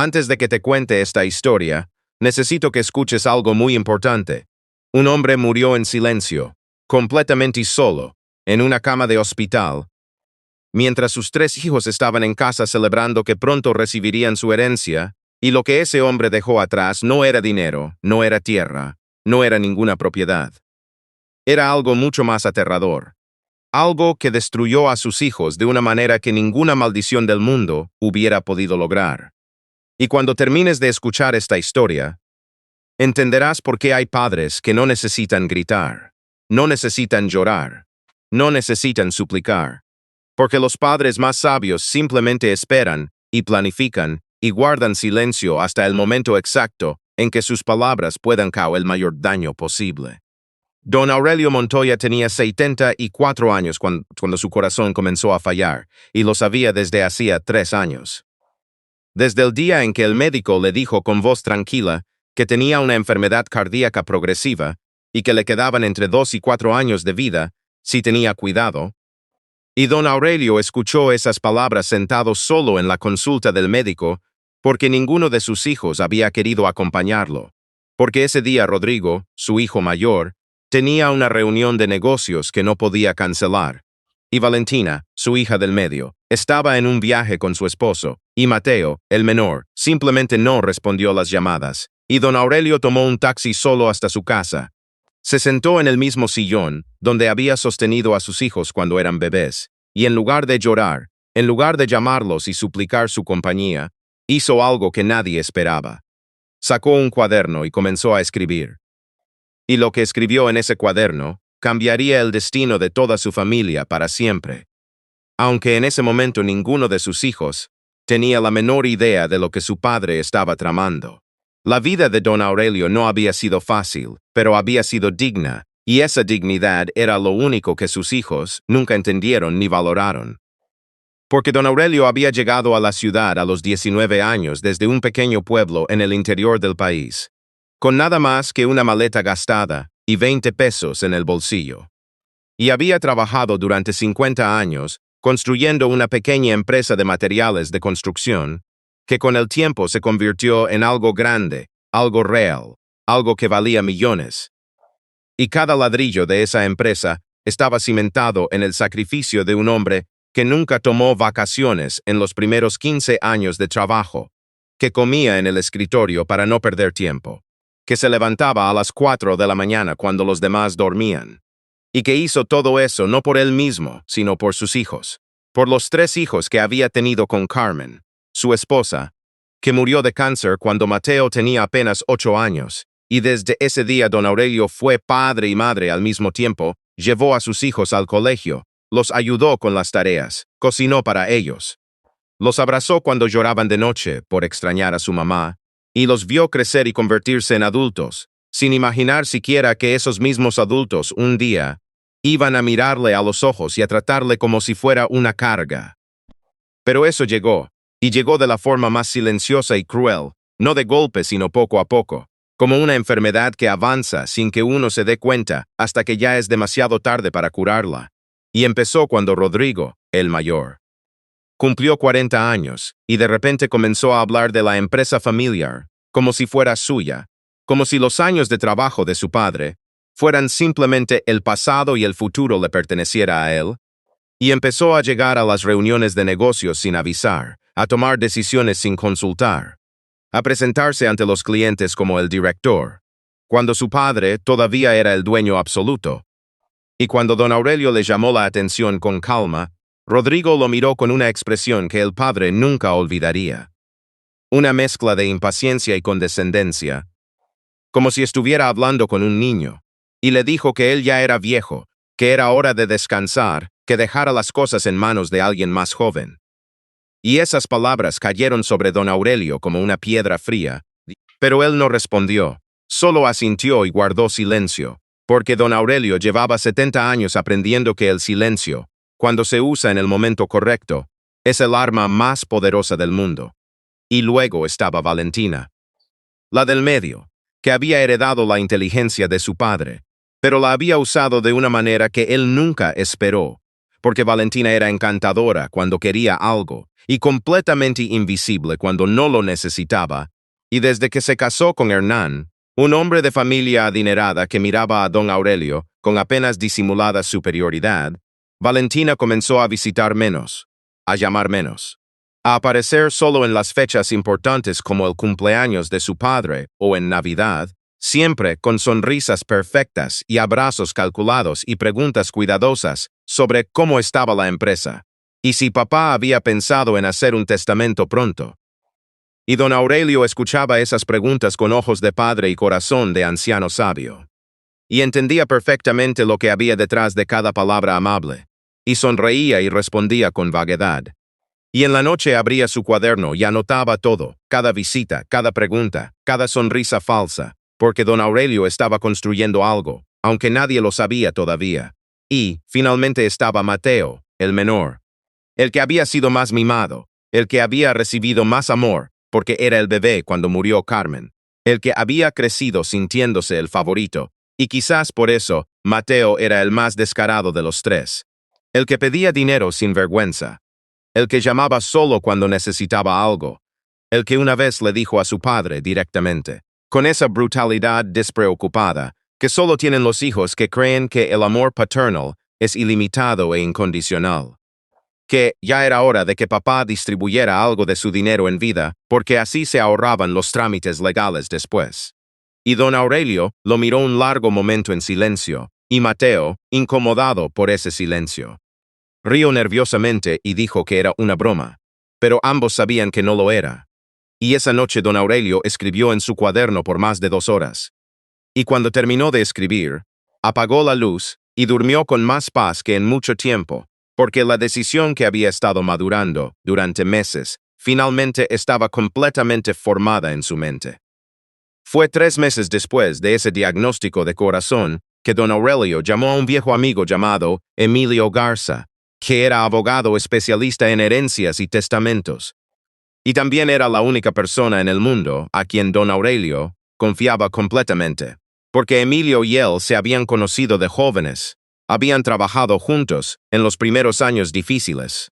Antes de que te cuente esta historia, necesito que escuches algo muy importante. Un hombre murió en silencio, completamente solo, en una cama de hospital, mientras sus 3 hijos estaban en casa celebrando que pronto recibirían su herencia, y lo que ese hombre dejó atrás no era dinero, no era tierra, no era ninguna propiedad. Era algo mucho más aterrador. Algo que destruyó a sus hijos de una manera que ninguna maldición del mundo hubiera podido lograr. Y cuando termines de escuchar esta historia, entenderás por qué hay padres que no necesitan gritar, no necesitan llorar, no necesitan suplicar. Porque los padres más sabios simplemente esperan y planifican y guardan silencio hasta el momento exacto en que sus palabras puedan causar el mayor daño posible. Don Aurelio Montoya tenía 74 años cuando su corazón comenzó a fallar, y lo sabía desde hacía 3 años. Desde el día en que el médico le dijo con voz tranquila que tenía una enfermedad cardíaca progresiva y que le quedaban entre 2 y 4 años de vida si tenía cuidado, y don Aurelio escuchó esas palabras sentado solo en la consulta del médico porque ninguno de sus hijos había querido acompañarlo, porque ese día Rodrigo, su hijo mayor, tenía una reunión de negocios que no podía cancelar, y Valentina, su hija del medio, estaba en un viaje con su esposo, y Mateo, el menor, simplemente no respondió las llamadas, y don Aurelio tomó un taxi solo hasta su casa. Se sentó en el mismo sillón donde había sostenido a sus hijos cuando eran bebés, y en lugar de llorar, en lugar de llamarlos y suplicar su compañía, hizo algo que nadie esperaba. Sacó un cuaderno y comenzó a escribir. Y lo que escribió en ese cuaderno cambiaría el destino de toda su familia para siempre. Aunque en ese momento ninguno de sus hijos tenía la menor idea de lo que su padre estaba tramando. La vida de don Aurelio no había sido fácil, pero había sido digna, y esa dignidad era lo único que sus hijos nunca entendieron ni valoraron. Porque don Aurelio había llegado a la ciudad a los 19 años desde un pequeño pueblo en el interior del país, con nada más que una maleta gastada y 20 pesos en el bolsillo. Y había trabajado durante 50 años construyendo una pequeña empresa de materiales de construcción, que con el tiempo se convirtió en algo grande, algo real, algo que valía millones. Y cada ladrillo de esa empresa estaba cimentado en el sacrificio de un hombre que nunca tomó vacaciones en los primeros 15 años de trabajo, que comía en el escritorio para no perder tiempo, que se levantaba a las 4 de la mañana cuando los demás dormían, y que hizo todo eso no por él mismo, sino por sus hijos, por los 3 hijos que había tenido con Carmen, su esposa, que murió de cáncer cuando Mateo tenía apenas 8 años, y desde ese día don Aurelio fue padre y madre al mismo tiempo, llevó a sus hijos al colegio, los ayudó con las tareas, cocinó para ellos. Los abrazó cuando lloraban de noche por extrañar a su mamá, y los vio crecer y convertirse en adultos, sin imaginar siquiera que esos mismos adultos un día iban a mirarle a los ojos y a tratarle como si fuera una carga. Pero eso llegó, y llegó de la forma más silenciosa y cruel, no de golpe sino poco a poco, como una enfermedad que avanza sin que uno se dé cuenta hasta que ya es demasiado tarde para curarla. Y empezó cuando Rodrigo, el mayor, cumplió 40 años, y de repente comenzó a hablar de la empresa familiar, como si fuera suya, como si los años de trabajo de su padre fueran simplemente el pasado y el futuro le perteneciera a él, y empezó a llegar a las reuniones de negocios sin avisar, a tomar decisiones sin consultar, a presentarse ante los clientes como el director, cuando su padre todavía era el dueño absoluto. Y cuando don Aurelio le llamó la atención con calma, Rodrigo lo miró con una expresión que el padre nunca olvidaría. Una mezcla de impaciencia y condescendencia, como si estuviera hablando con un niño, y le dijo que él ya era viejo, que era hora de descansar, que dejara las cosas en manos de alguien más joven. Y esas palabras cayeron sobre don Aurelio como una piedra fría, pero él no respondió, solo asintió y guardó silencio, porque don Aurelio llevaba 70 años aprendiendo que el silencio, cuando se usa en el momento correcto, es el arma más poderosa del mundo. Y luego estaba Valentina, la del medio, que había heredado la inteligencia de su padre, pero la había usado de una manera que él nunca esperó, porque Valentina era encantadora cuando quería algo y completamente invisible cuando no lo necesitaba, y desde que se casó con Hernán, un hombre de familia adinerada que miraba a don Aurelio con apenas disimulada superioridad, Valentina comenzó a visitar menos, a llamar menos, a aparecer solo en las fechas importantes como el cumpleaños de su padre o en Navidad, siempre con sonrisas perfectas y abrazos calculados y preguntas cuidadosas sobre cómo estaba la empresa, y si papá había pensado en hacer un testamento pronto. Y don Aurelio escuchaba esas preguntas con ojos de padre y corazón de anciano sabio. Y entendía perfectamente lo que había detrás de cada palabra amable, y sonreía y respondía con vaguedad. Y en la noche abría su cuaderno y anotaba todo, cada visita, cada pregunta, cada sonrisa falsa, porque don Aurelio estaba construyendo algo, aunque nadie lo sabía todavía. Y, finalmente, estaba Mateo, el menor, el que había sido más mimado, el que había recibido más amor, porque era el bebé cuando murió Carmen, el que había crecido sintiéndose el favorito, y quizás por eso Mateo era el más descarado de los tres, el que pedía dinero sin vergüenza, el que llamaba solo cuando necesitaba algo, el que una vez le dijo a su padre directamente, con esa brutalidad despreocupada, que solo tienen los hijos que creen que el amor paternal es ilimitado e incondicional, que ya era hora de que papá distribuyera algo de su dinero en vida, porque así se ahorraban los trámites legales después. Y don Aurelio lo miró un largo momento en silencio, y Mateo, incomodado por ese silencio, rió nerviosamente y dijo que era una broma, pero ambos sabían que no lo era. Y esa noche don Aurelio escribió en su cuaderno por más de 2 horas. Y cuando terminó de escribir, apagó la luz y durmió con más paz que en mucho tiempo, porque la decisión que había estado madurando durante meses finalmente estaba completamente formada en su mente. Fue 3 meses después de ese diagnóstico de corazón que don Aurelio llamó a un viejo amigo llamado Emilio Garza, que era abogado especialista en herencias y testamentos. Y también era la única persona en el mundo a quien don Aurelio confiaba completamente, porque Emilio y él se habían conocido de jóvenes, habían trabajado juntos en los primeros años difíciles.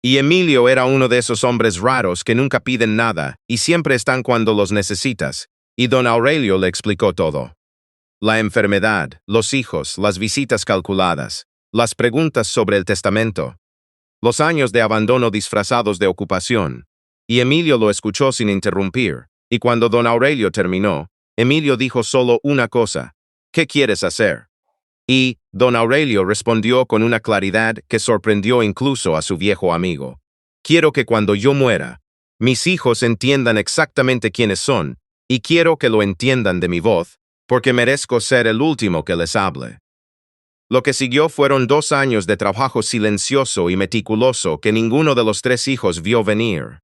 Y Emilio era uno de esos hombres raros que nunca piden nada y siempre están cuando los necesitas, y don Aurelio le explicó todo. La enfermedad, los hijos, las visitas calculadas, las preguntas sobre el testamento, los años de abandono disfrazados de ocupación. Y Emilio lo escuchó sin interrumpir, y cuando don Aurelio terminó, Emilio dijo solo una cosa: ¿qué quieres hacer? Y don Aurelio respondió con una claridad que sorprendió incluso a su viejo amigo: quiero que cuando yo muera, mis hijos entiendan exactamente quiénes son, y quiero que lo entiendan de mi voz, porque merezco ser el último que les hable. Lo que siguió fueron 2 años de trabajo silencioso y meticuloso que ninguno de los 3 hijos vio venir,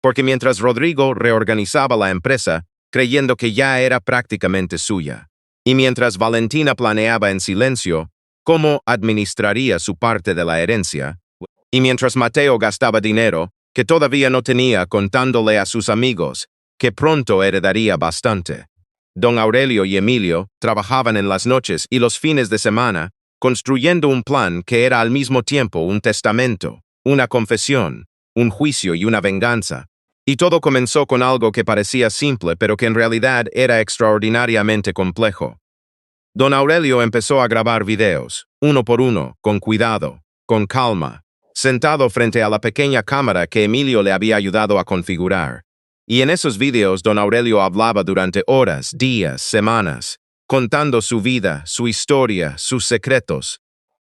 porque mientras Rodrigo reorganizaba la empresa, creyendo que ya era prácticamente suya, y mientras Valentina planeaba en silencio cómo administraría su parte de la herencia, y mientras Mateo gastaba dinero que todavía no tenía contándole a sus amigos que pronto heredaría bastante, don Aurelio y Emilio trabajaban en las noches y los fines de semana construyendo un plan que era al mismo tiempo un testamento, una confesión, un juicio y una venganza. Y todo comenzó con algo que parecía simple pero que en realidad era extraordinariamente complejo. Don Aurelio empezó a grabar videos, uno por uno, con cuidado, con calma, sentado frente a la pequeña cámara que Emilio le había ayudado a configurar. Y en esos videos don Aurelio hablaba durante horas, días, semanas, contando su vida, su historia, sus secretos,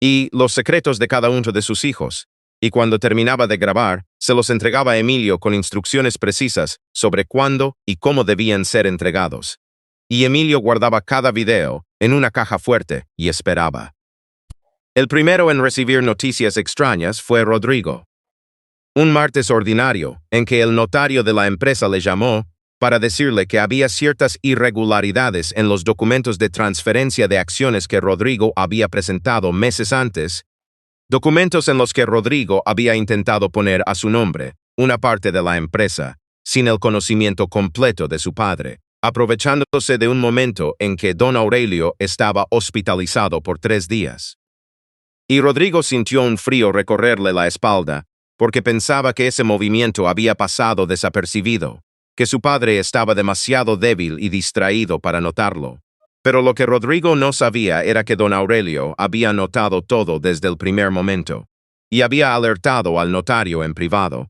y los secretos de cada uno de sus hijos. Y cuando terminaba de grabar, se los entregaba a Emilio con instrucciones precisas sobre cuándo y cómo debían ser entregados. Y Emilio guardaba cada video en una caja fuerte y esperaba. El primero en recibir noticias extrañas fue Rodrigo. Un martes ordinario, en que el notario de la empresa le llamó para decirle que había ciertas irregularidades en los documentos de transferencia de acciones que Rodrigo había presentado meses antes, documentos en los que Rodrigo había intentado poner a su nombre una parte de la empresa, sin el conocimiento completo de su padre, aprovechándose de un momento en que don Aurelio estaba hospitalizado por 3 días. Y Rodrigo sintió un frío recorrerle la espalda, porque pensaba que ese movimiento había pasado desapercibido, que su padre estaba demasiado débil y distraído para notarlo. Pero lo que Rodrigo no sabía era que don Aurelio había notado todo desde el primer momento, y había alertado al notario en privado.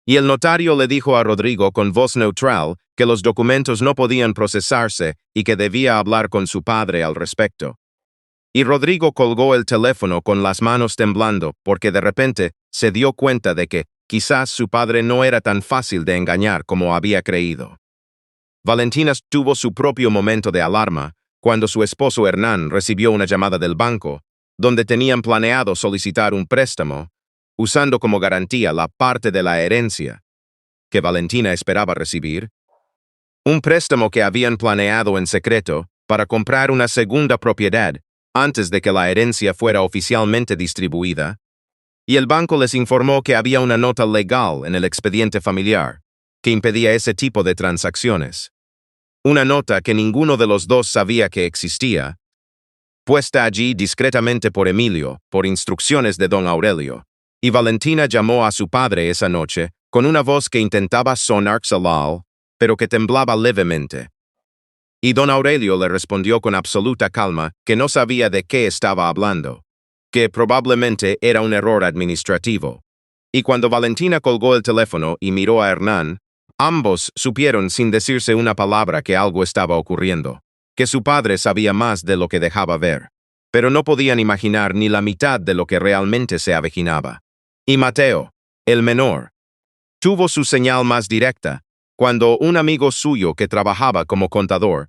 Y el notario le dijo a Rodrigo con voz neutral que los documentos no podían procesarse y que debía hablar con su padre al respecto. Y Rodrigo colgó el teléfono con las manos temblando porque de repente se dio cuenta de que quizás su padre no era tan fácil de engañar como había creído. Valentina tuvo su propio momento de alarma cuando su esposo Hernán recibió una llamada del banco, donde tenían planeado solicitar un préstamo, usando como garantía la parte de la herencia que Valentina esperaba recibir, un préstamo que habían planeado en secreto para comprar una segunda propiedad antes de que la herencia fuera oficialmente distribuida, y el banco les informó que había una nota legal en el expediente familiar que impedía ese tipo de transacciones. Una nota que ninguno de los dos sabía que existía, puesta allí discretamente por Emilio, por instrucciones de don Aurelio, y Valentina llamó a su padre esa noche con una voz que intentaba sonar salal, pero que temblaba levemente. Y don Aurelio le respondió con absoluta calma que no sabía de qué estaba hablando, que probablemente era un error administrativo. Y cuando Valentina colgó el teléfono y miró a Hernán, ambos supieron sin decirse una palabra que algo estaba ocurriendo, que su padre sabía más de lo que dejaba ver, pero no podían imaginar ni la mitad de lo que realmente se avecinaba. Y Mateo, el menor, tuvo su señal más directa cuando un amigo suyo que trabajaba como contador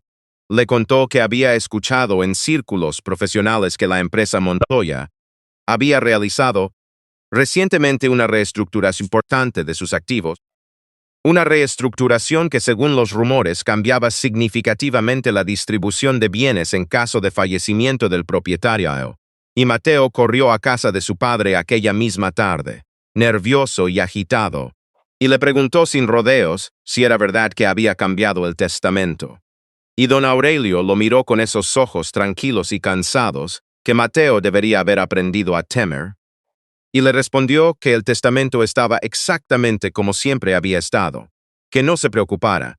le contó que había escuchado en círculos profesionales que la empresa Montoya había realizado recientemente una reestructuración importante de sus activos, una reestructuración que según los rumores cambiaba significativamente la distribución de bienes en caso de fallecimiento del propietario. Y Mateo corrió a casa de su padre aquella misma tarde, nervioso y agitado, y le preguntó sin rodeos si era verdad que había cambiado el testamento. Y don Aurelio lo miró con esos ojos tranquilos y cansados que Mateo debería haber aprendido a temer, y le respondió que el testamento estaba exactamente como siempre había estado, que no se preocupara,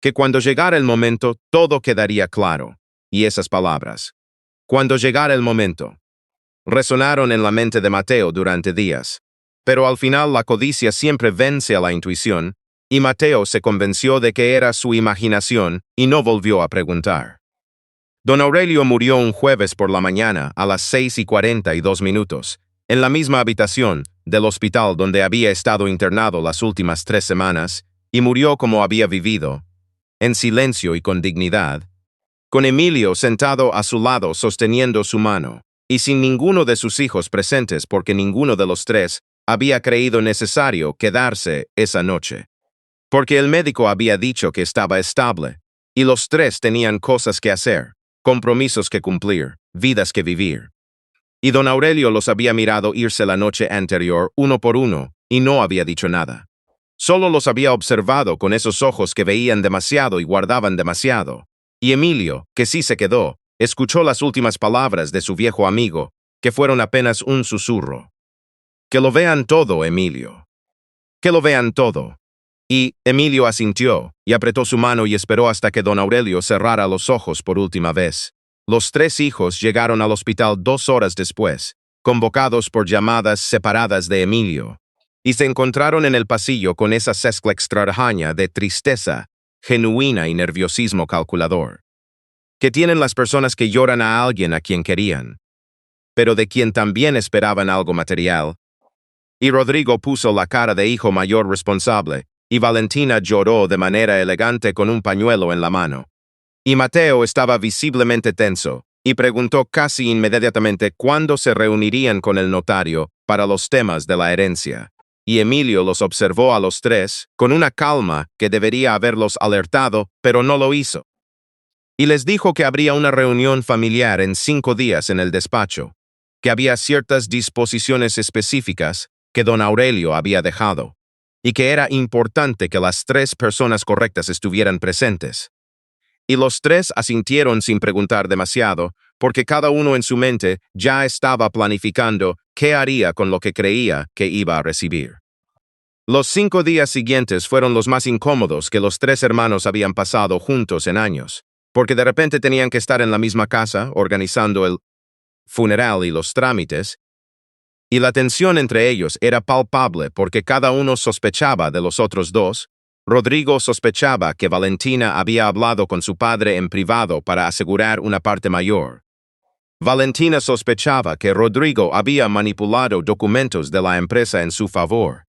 que cuando llegara el momento todo quedaría claro. Y esas palabras, cuando llegara el momento, resonaron en la mente de Mateo durante días, pero al final la codicia siempre vence a la intuición, y Mateo se convenció de que era su imaginación y no volvió a preguntar. Don Aurelio murió un jueves por la mañana a las 6:42, en la misma habitación del hospital donde había estado internado las últimas 3 semanas, y murió como había vivido, en silencio y con dignidad, con Emilio sentado a su lado sosteniendo su mano, y sin ninguno de sus hijos presentes porque ninguno de los tres había creído necesario quedarse esa noche. Porque el médico había dicho que estaba estable, y los tres tenían cosas que hacer, compromisos que cumplir, vidas que vivir. Y don Aurelio los había mirado irse la noche anterior uno por uno, y no había dicho nada. Solo los había observado con esos ojos que veían demasiado y guardaban demasiado. Y Emilio, que sí se quedó, escuchó las últimas palabras de su viejo amigo, que fueron apenas un susurro. Que lo vean todo, Emilio. Que lo vean todo. Y Emilio asintió, y apretó su mano y esperó hasta que don Aurelio cerrara los ojos por última vez. Los tres hijos llegaron al hospital 2 horas después, convocados por llamadas separadas de Emilio, y se encontraron en el pasillo con esa mezcla extraña de tristeza, genuina y nerviosismo calculador, que tienen las personas que lloran a alguien a quien querían, pero de quien también esperaban algo material. Y Rodrigo puso la cara de hijo mayor responsable, y Valentina lloró de manera elegante con un pañuelo en la mano. Y Mateo estaba visiblemente tenso, y preguntó casi inmediatamente cuándo se reunirían con el notario para los temas de la herencia. Y Emilio los observó a los tres con una calma que debería haberlos alertado, pero no lo hizo. Y les dijo que habría una reunión familiar en 5 días en el despacho, que había ciertas disposiciones específicas que don Aurelio había dejado, y que era importante que las 3 personas correctas estuvieran presentes. Y los tres asintieron sin preguntar demasiado, porque cada uno en su mente ya estaba planificando qué haría con lo que creía que iba a recibir. Los 5 días siguientes fueron los más incómodos que los 3 hermanos habían pasado juntos en años, porque de repente tenían que estar en la misma casa organizando el funeral y los trámites, y la tensión entre ellos era palpable porque cada uno sospechaba de los otros dos. Rodrigo sospechaba que Valentina había hablado con su padre en privado para asegurar una parte mayor. Valentina sospechaba que Rodrigo había manipulado documentos de la empresa en su favor.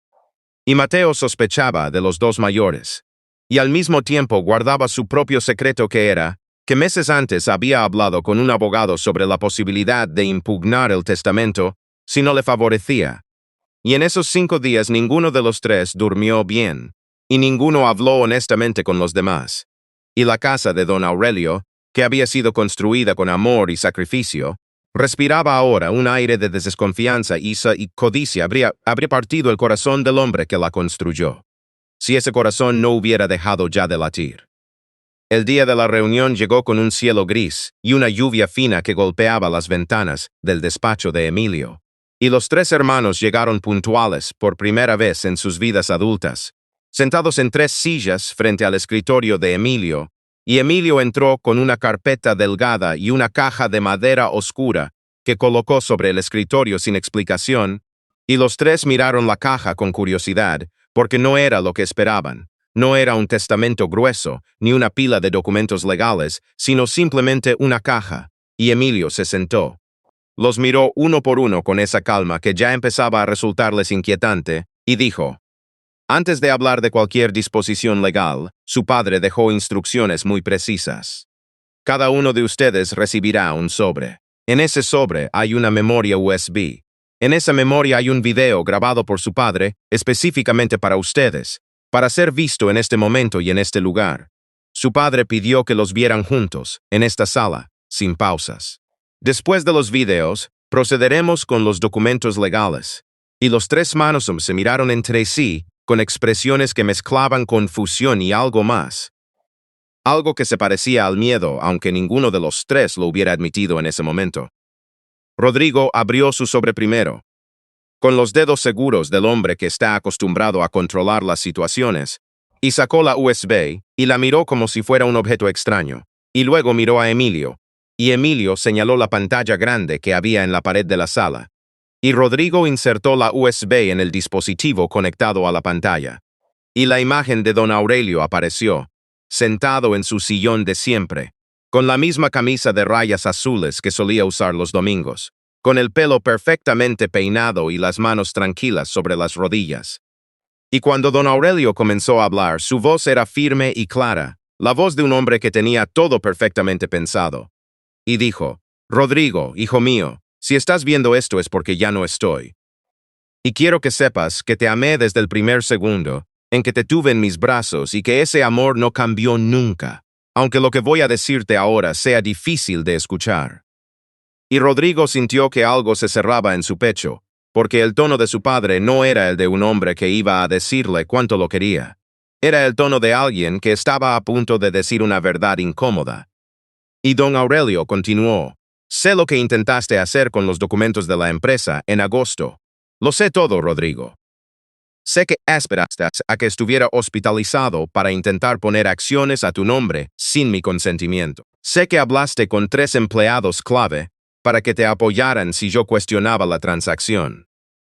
Y Mateo sospechaba de los dos mayores. Y al mismo tiempo guardaba su propio secreto que era que meses antes había hablado con un abogado sobre la posibilidad de impugnar el testamento si no le favorecía. Y en esos 5 días ninguno de los 3 durmió bien, y ninguno habló honestamente con los demás. Y la casa de don Aurelio, que había sido construida con amor y sacrificio, respiraba ahora un aire de desconfianza y codicia habría partido el corazón del hombre que la construyó, si ese corazón no hubiera dejado ya de latir. El día de la reunión llegó con un cielo gris y una lluvia fina que golpeaba las ventanas del despacho de Emilio. Y los 3 hermanos llegaron puntuales por primera vez en sus vidas adultas, sentados en 3 sillas frente al escritorio de Emilio, y Emilio entró con una carpeta delgada y una caja de madera oscura que colocó sobre el escritorio sin explicación, y los 3 miraron la caja con curiosidad, porque no era lo que esperaban. No era un testamento grueso, ni una pila de documentos legales, sino simplemente una caja, y Emilio se sentó. Los miró uno por uno con esa calma que ya empezaba a resultarles inquietante, y dijo: antes de hablar de cualquier disposición legal, su padre dejó instrucciones muy precisas. Cada uno de ustedes recibirá un sobre. En ese sobre hay una memoria USB. En esa memoria hay un video grabado por su padre, específicamente para ustedes, para ser visto en este momento y en este lugar. Su padre pidió que los vieran juntos, en esta sala, sin pausas. Después de los videos, procederemos con los documentos legales. Y los 3 manos se miraron entre sí, con expresiones que mezclaban confusión y algo más. Algo que se parecía al miedo, aunque ninguno de los 3 lo hubiera admitido en ese momento. Rodrigo abrió su sobre primero. Con los dedos seguros del hombre que está acostumbrado a controlar las situaciones, y sacó la USB y la miró como si fuera un objeto extraño, y luego miró a Emilio, y Emilio señaló la pantalla grande que había en la pared de la sala, y Rodrigo insertó la USB en el dispositivo conectado a la pantalla, y la imagen de don Aurelio apareció, sentado en su sillón de siempre, con la misma camisa de rayas azules que solía usar los domingos, con el pelo perfectamente peinado y las manos tranquilas sobre las rodillas. Y cuando don Aurelio comenzó a hablar, su voz era firme y clara, la voz de un hombre que tenía todo perfectamente pensado. Y dijo: Rodrigo, hijo mío, si estás viendo esto es porque ya no estoy. Y quiero que sepas que te amé desde el primer segundo en que te tuve en mis brazos y que ese amor no cambió nunca, aunque lo que voy a decirte ahora sea difícil de escuchar. Y Rodrigo sintió que algo se cerraba en su pecho, porque el tono de su padre no era el de un hombre que iba a decirle cuánto lo quería. Era el tono de alguien que estaba a punto de decir una verdad incómoda. Y don Aurelio continuó: sé lo que intentaste hacer con los documentos de la empresa en agosto. Lo sé todo, Rodrigo. Sé que esperaste a que estuviera hospitalizado para intentar poner acciones a tu nombre sin mi consentimiento. Sé que hablaste con 3 empleados clave para que te apoyaran si yo cuestionaba la transacción.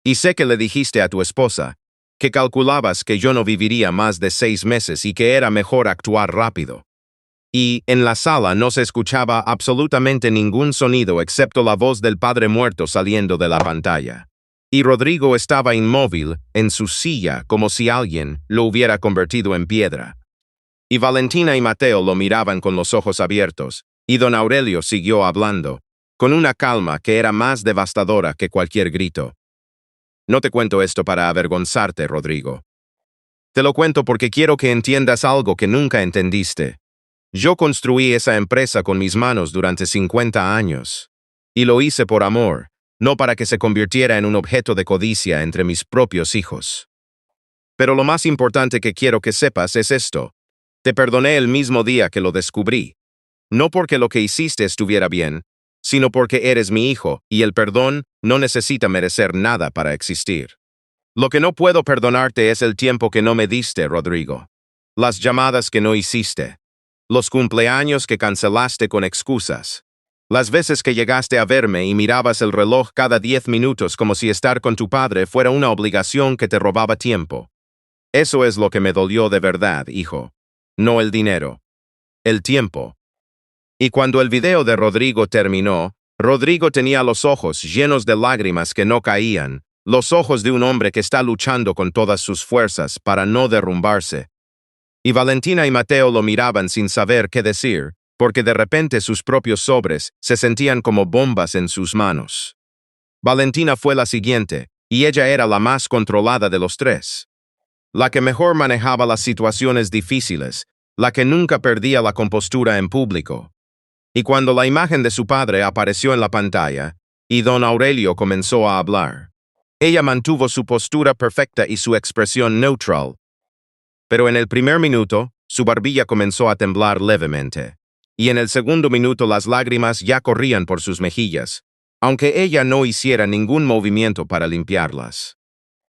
Y sé que le dijiste a tu esposa que calculabas que yo no viviría más de 6 meses y que era mejor actuar rápido. Y en la sala no se escuchaba absolutamente ningún sonido excepto la voz del padre muerto saliendo de la pantalla. Y Rodrigo estaba inmóvil en su silla como si alguien lo hubiera convertido en piedra. Y Valentina y Mateo lo miraban con los ojos abiertos, y don Aurelio siguió hablando, con una calma que era más devastadora que cualquier grito. No te cuento esto para avergonzarte, Rodrigo. Te lo cuento porque quiero que entiendas algo que nunca entendiste. Yo construí esa empresa con mis manos durante 50 años. Y lo hice por amor, no para que se convirtiera en un objeto de codicia entre mis propios hijos. Pero lo más importante que quiero que sepas es esto. Te perdoné el mismo día que lo descubrí. No porque lo que hiciste estuviera bien, sino porque eres mi hijo, y el perdón no necesita merecer nada para existir. Lo que no puedo perdonarte es el tiempo que no me diste, Rodrigo. Las llamadas que no hiciste. Los cumpleaños que cancelaste con excusas. Las veces que llegaste a verme y mirabas el reloj cada 10 minutos como si estar con tu padre fuera una obligación que te robaba tiempo. Eso es lo que me dolió de verdad, hijo. No el dinero. El tiempo. Y cuando el video de Rodrigo terminó, Rodrigo tenía los ojos llenos de lágrimas que no caían, los ojos de un hombre que está luchando con todas sus fuerzas para no derrumbarse. Y Valentina y Mateo lo miraban sin saber qué decir, porque de repente sus propios sobres se sentían como bombas en sus manos. Valentina fue la siguiente, y ella era la más controlada de los tres. La que mejor manejaba las situaciones difíciles, la que nunca perdía la compostura en público. Y cuando la imagen de su padre apareció en la pantalla, y don Aurelio comenzó a hablar, ella mantuvo su postura perfecta y su expresión neutral. Pero en el primer minuto, su barbilla comenzó a temblar levemente. Y en el segundo minuto las lágrimas ya corrían por sus mejillas, aunque ella no hiciera ningún movimiento para limpiarlas.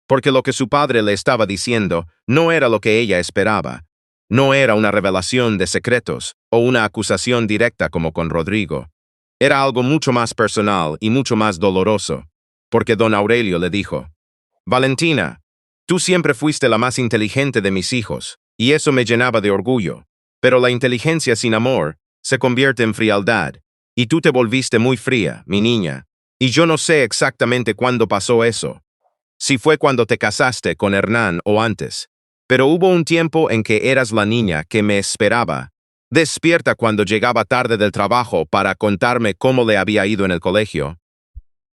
Porque lo que su padre le estaba diciendo no era lo que ella esperaba. No era una revelación de secretos o una acusación directa como con Rodrigo. Era algo mucho más personal y mucho más doloroso, porque don Aurelio le dijo: Valentina, tú siempre fuiste la más inteligente de mis hijos, y eso me llenaba de orgullo, pero la inteligencia sin amor se convierte en frialdad, y tú te volviste muy fría, mi niña, y yo no sé exactamente cuándo pasó eso. Si fue cuando te casaste con Hernán o antes, pero hubo un tiempo en que eras la niña que me esperaba, despierta cuando llegaba tarde del trabajo para contarme cómo le había ido en el colegio.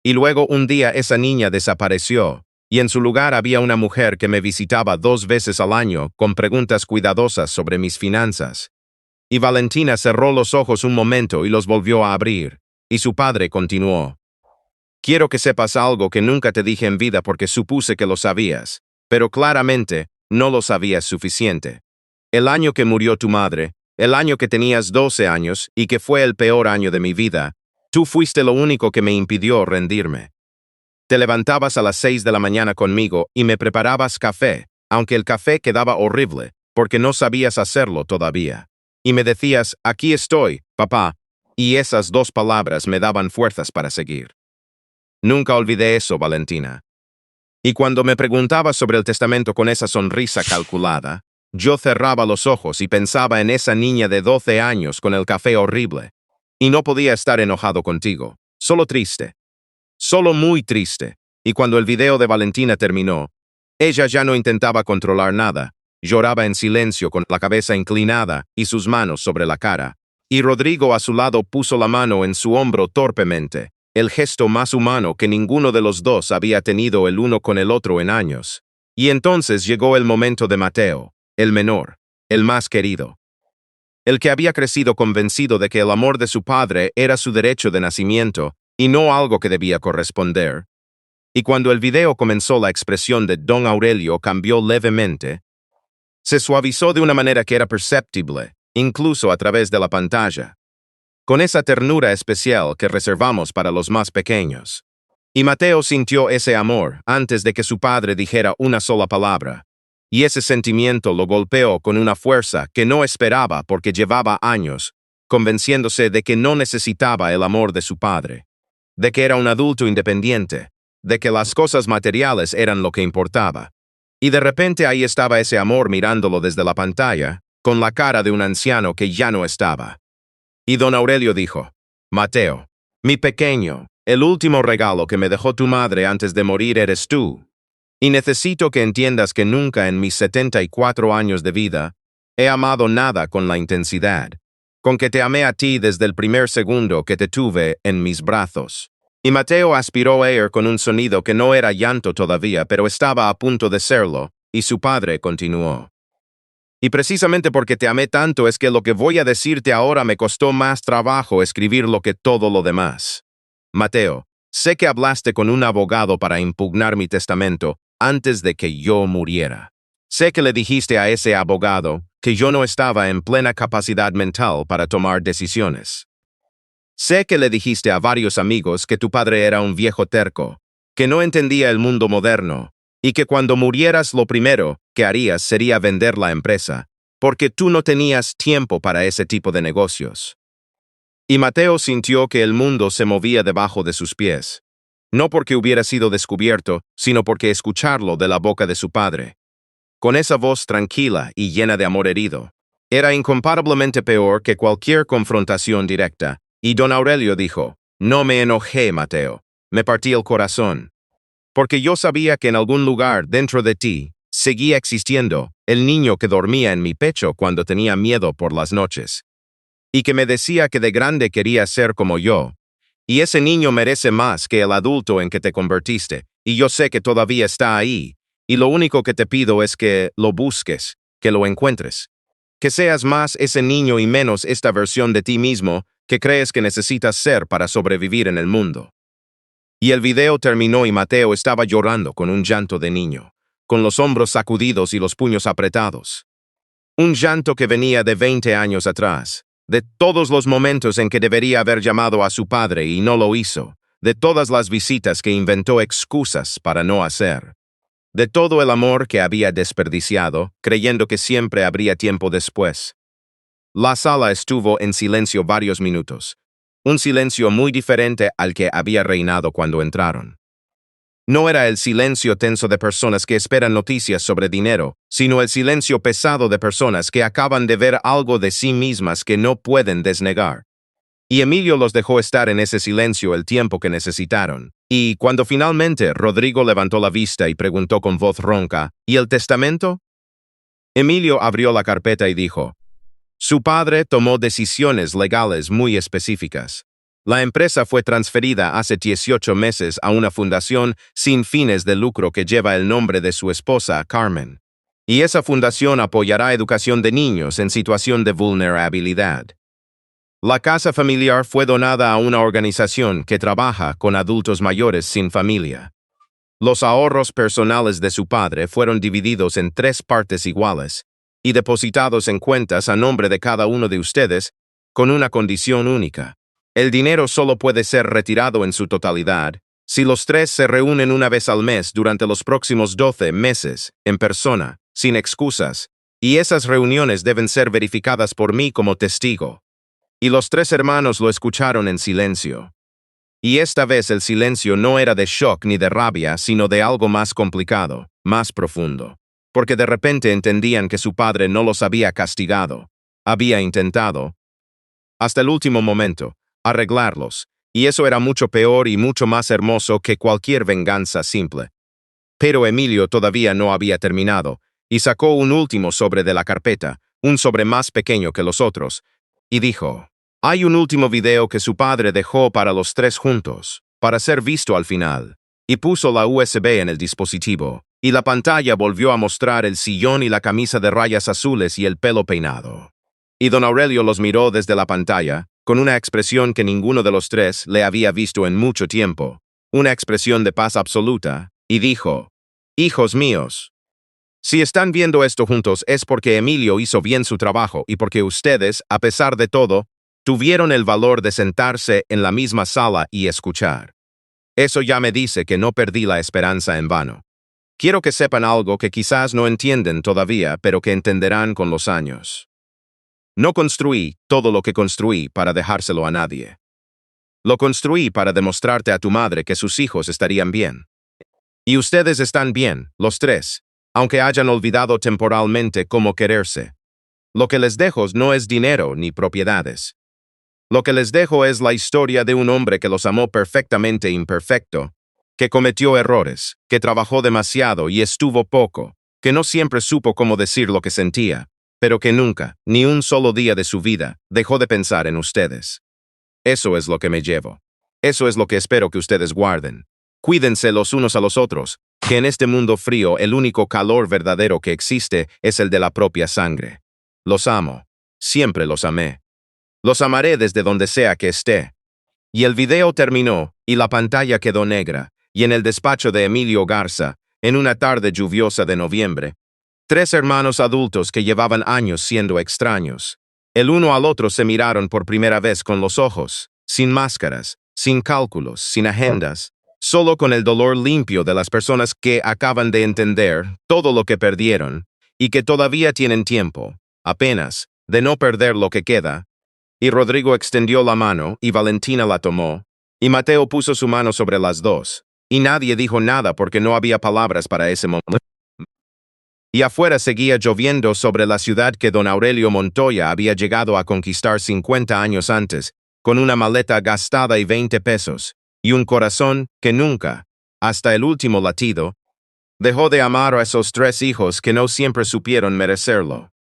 Y luego un día esa niña desapareció, y en su lugar había una mujer que me visitaba 2 veces al año con preguntas cuidadosas sobre mis finanzas. Y Valentina cerró los ojos un momento y los volvió a abrir, y su padre continuó: Quiero que sepas algo que nunca te dije en vida porque supuse que lo sabías, pero claramente no lo sabías suficiente. El año que murió tu madre, el año que tenías 12 años y que fue el peor año de mi vida, tú fuiste lo único que me impidió rendirme. Te levantabas a las 6 de la mañana conmigo y me preparabas café, aunque el café quedaba horrible, porque no sabías hacerlo todavía. Y me decías: aquí estoy, papá, y esas 2 palabras me daban fuerzas para seguir. Nunca olvidé eso, Valentina. Y cuando me preguntabas sobre el testamento con esa sonrisa calculada, yo cerraba los ojos y pensaba en esa niña de 12 años con el café horrible. Y no podía estar enojado contigo, solo triste. Solo muy triste. Y cuando el video de Valentina terminó, ella ya no intentaba controlar nada, lloraba en silencio con la cabeza inclinada y sus manos sobre la cara. Y Rodrigo a su lado puso la mano en su hombro torpemente, el gesto más humano que ninguno de los dos había tenido el uno con el otro en años. Y entonces llegó el momento de Mateo, el menor, el más querido. El que había crecido convencido de que el amor de su padre era su derecho de nacimiento y no algo que debía corresponder. Y cuando el video comenzó, la expresión de don Aurelio cambió levemente. Se suavizó de una manera que era perceptible, incluso a través de la pantalla, con esa ternura especial que reservamos para los más pequeños. Y Mateo sintió ese amor antes de que su padre dijera una sola palabra, y ese sentimiento lo golpeó con una fuerza que no esperaba porque llevaba años, convenciéndose de que no necesitaba el amor de su padre, de que era un adulto independiente, de que las cosas materiales eran lo que importaba. Y de repente ahí estaba ese amor mirándolo desde la pantalla, con la cara de un anciano que ya no estaba. Y don Aurelio dijo: Mateo, mi pequeño, el último regalo que me dejó tu madre antes de morir eres tú. Y necesito que entiendas que nunca en mis 74 años de vida he amado nada con la intensidad, con que te amé a ti desde el primer segundo que te tuve en mis brazos. Y Mateo aspiró aire con un sonido que no era llanto todavía, pero estaba a punto de serlo, y su padre continuó: Y precisamente porque te amé tanto es que lo que voy a decirte ahora me costó más trabajo escribirlo que todo lo demás. Mateo, sé que hablaste con un abogado para impugnar mi testamento antes de que yo muriera. Sé que le dijiste a ese abogado que yo no estaba en plena capacidad mental para tomar decisiones. Sé que le dijiste a varios amigos que tu padre era un viejo terco, que no entendía el mundo moderno, y que cuando murieras lo primero que harías sería vender la empresa, porque tú no tenías tiempo para ese tipo de negocios. Y Mateo sintió que el mundo se movía debajo de sus pies, no porque hubiera sido descubierto, sino porque escucharlo de la boca de su padre, con esa voz tranquila y llena de amor herido, era incomparablemente peor que cualquier confrontación directa, y don Aurelio dijo, no me enojé, Mateo, me partí el corazón, porque yo sabía que en algún lugar dentro de ti seguía existiendo el niño que dormía en mi pecho cuando tenía miedo por las noches, y que me decía que de grande quería ser como yo, y ese niño merece más que el adulto en que te convertiste, y yo sé que todavía está ahí, y lo único que te pido es que lo busques, que lo encuentres. Que seas más ese niño y menos esta versión de ti mismo que crees que necesitas ser para sobrevivir en el mundo. Y el video terminó y Mateo estaba llorando con un llanto de niño, con los hombros sacudidos y los puños apretados. Un llanto que venía de 20 años atrás, de todos los momentos en que debería haber llamado a su padre y no lo hizo, de todas las visitas que inventó excusas para no hacer, de todo el amor que había desperdiciado, creyendo que siempre habría tiempo después. La sala estuvo en silencio varios minutos, un silencio muy diferente al que había reinado cuando entraron. No era el silencio tenso de personas que esperan noticias sobre dinero, sino el silencio pesado de personas que acaban de ver algo de sí mismas que no pueden desnegar. Y Emilio los dejó estar en ese silencio el tiempo que necesitaron. Y cuando finalmente Rodrigo levantó la vista y preguntó con voz ronca, ¿y el testamento? Emilio abrió la carpeta y dijo, su padre tomó decisiones legales muy específicas. La empresa fue transferida hace 18 meses a una fundación sin fines de lucro que lleva el nombre de su esposa, Carmen. Y esa fundación apoyará educación de niños en situación de vulnerabilidad. La casa familiar fue donada a una organización que trabaja con adultos mayores sin familia. Los ahorros personales de su padre fueron divididos en 3 partes iguales y depositados en cuentas a nombre de cada uno de ustedes con una condición única. El dinero solo puede ser retirado en su totalidad si los 3 se reúnen una vez al mes durante los próximos 12 meses, en persona, sin excusas, y esas reuniones deben ser verificadas por mí como testigo. Y los 3 hermanos lo escucharon en silencio. Y esta vez el silencio no era de shock ni de rabia, sino de algo más complicado, más profundo, porque de repente entendían que su padre no los había castigado, había intentado, hasta el último momento, arreglarlos, y eso era mucho peor y mucho más hermoso que cualquier venganza simple. Pero Emilio todavía no había terminado, y sacó un último sobre de la carpeta, un sobre más pequeño que los otros, y dijo, hay un último video que su padre dejó para los 3 juntos, para ser visto al final, y puso la USB en el dispositivo, y la pantalla volvió a mostrar el sillón y la camisa de rayas azules y el pelo peinado. Y don Aurelio los miró desde la pantalla, con una expresión que ninguno de los 3 le había visto en mucho tiempo, una expresión de paz absoluta, y dijo, hijos míos, si están viendo esto juntos es porque Emilio hizo bien su trabajo y porque ustedes, a pesar de todo, tuvieron el valor de sentarse en la misma sala y escuchar. Eso ya me dice que no perdí la esperanza en vano. Quiero que sepan algo que quizás no entienden todavía, pero que entenderán con los años. No construí todo lo que construí para dejárselo a nadie. Lo construí para demostrarte a tu madre que sus hijos estarían bien. Y ustedes están bien, los 3, aunque hayan olvidado temporalmente cómo quererse. Lo que les dejo no es dinero ni propiedades. Lo que les dejo es la historia de un hombre que los amó perfectamente imperfecto, que cometió errores, que trabajó demasiado y estuvo poco, que no siempre supo cómo decir lo que sentía, pero que nunca, ni un solo día de su vida, dejó de pensar en ustedes. Eso es lo que me llevo. Eso es lo que espero que ustedes guarden. Cuídense los unos a los otros, que en este mundo frío el único calor verdadero que existe es el de la propia sangre. Los amo. Siempre los amé. Los amaré desde donde sea que esté. Y el video terminó, y la pantalla quedó negra, y en el despacho de Emilio Garza, en una tarde lluviosa de noviembre, 3 hermanos adultos que llevaban años siendo extraños, el uno al otro se miraron por primera vez con los ojos, sin máscaras, sin cálculos, sin agendas, solo con el dolor limpio de las personas que acaban de entender todo lo que perdieron y que todavía tienen tiempo, apenas, de no perder lo que queda. Y Rodrigo extendió la mano y Valentina la tomó, y Mateo puso su mano sobre las dos, y nadie dijo nada porque no había palabras para ese momento. Y afuera seguía lloviendo sobre la ciudad que don Aurelio Montoya había llegado a conquistar 50 años antes, con una maleta gastada y 20 pesos, y un corazón que nunca, hasta el último latido, dejó de amar a esos tres hijos que no siempre supieron merecerlo.